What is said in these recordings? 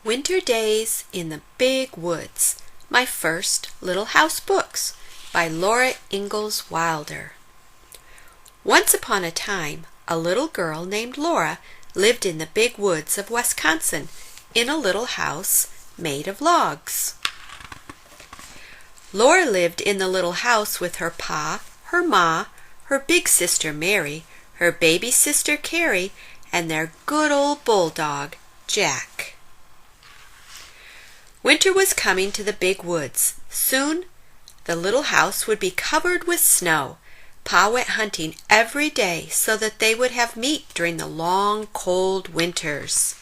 Winter Days in the Big Woods, My First Little House Books by Laura Ingalls Wilder. Once upon a time, a little girl named Laura lived in the big woods of Wisconsin in a little house made of logs. Laura lived in the little house with her pa, her ma, her big sister Mary, her baby sister Carrie, and their good old bulldog, Jack. Winter was coming to the big woods. Soon the little house would be covered with snow. Pa went hunting every day so that they would have meat during the long, cold winters.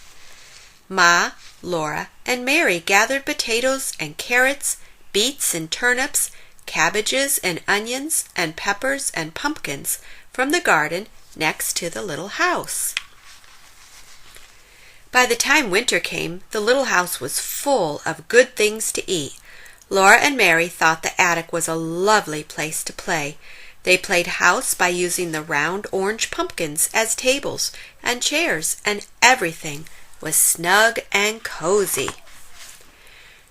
Ma, Laura, and Mary gathered potatoes and carrots, beets and turnips, cabbages and onions and peppers and pumpkins from the garden next to the little house. By the time winter came, the little house was full of good things to eat. Laura and Mary thought the attic was a lovely place to play. They played house by using the round orange pumpkins as tables and chairs, and everything was snug and cozy.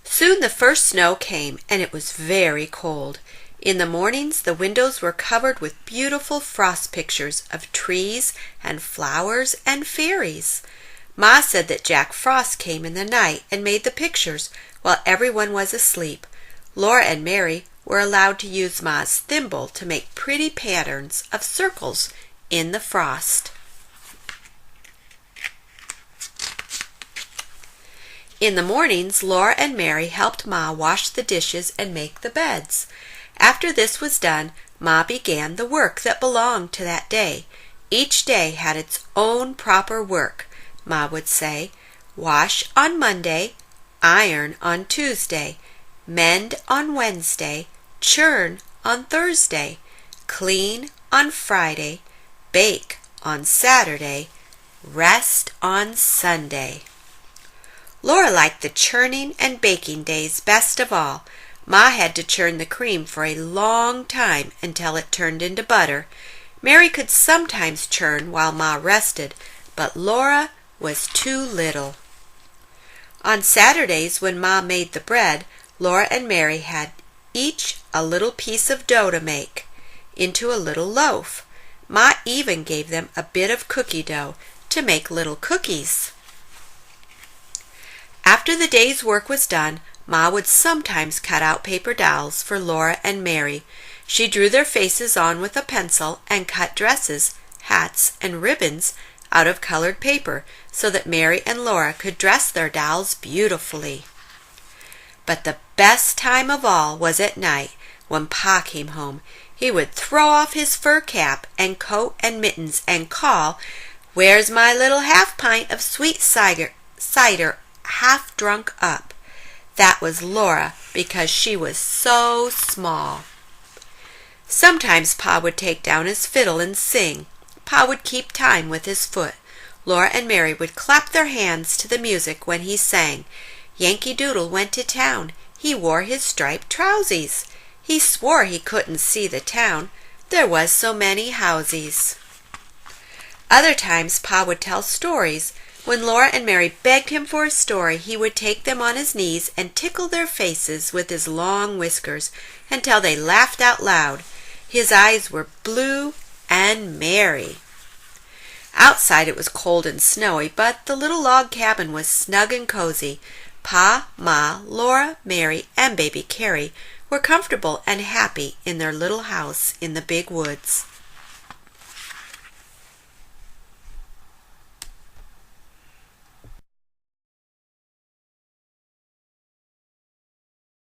Soon the first snow came, and it was very cold. In the mornings the windows were covered with beautiful frost pictures of trees and flowers and fairies. Ma said that Jack Frost came in the night and made the pictures while everyone was asleep. Laura and Mary were allowed to use Ma's thimble to make pretty patterns of circles in the frost. In the mornings, Laura and Mary helped Ma wash the dishes and make the beds. After this was done, Ma began the work that belonged to that day. Each day had its own proper work. Ma would say, wash on Monday, iron on Tuesday, mend on Wednesday, churn on Thursday, clean on Friday, bake on Saturday, rest on Sunday. Laura liked the churning and baking days best of all. Ma had to churn the cream for a long time until it turned into butter. Mary could sometimes churn while Ma rested, but Laura was too little. On Saturdays, when Ma made the bread, Laura and Mary had each a little piece of dough to make into a little loaf. Ma even gave them a bit of cookie dough to make little cookies. After the day's work was done, Ma would sometimes cut out paper dolls for Laura and Mary. She drew their faces on with a pencil and cut dresses, hats, and ribbons out of colored paper so that Mary and Laura could dress their dolls beautifully. But the best time of all was at night when Pa came home. He would throw off his fur cap and coat and mittens and call, "Where's my little half pint of sweet cider half drunk up?" That was Laura because she was so small. Sometimes Pa would take down his fiddle and sing. Pa would keep time with his foot. Laura and Mary would clap their hands to the music when he sang. Yankee Doodle went to town. He wore his striped trousies. He swore he couldn't see the town. There was so many housies. Other times Pa would tell stories. When Laura and Mary begged him for a story, he would take them on his knees and tickle their faces with his long whiskers until they laughed out loud. His eyes were blue and merry. Outside it was cold and snowy, but the little log cabin was snug and cozy. Pa, Ma, Laura, Mary, and baby Carrie were comfortable and happy in their little house in the big woods.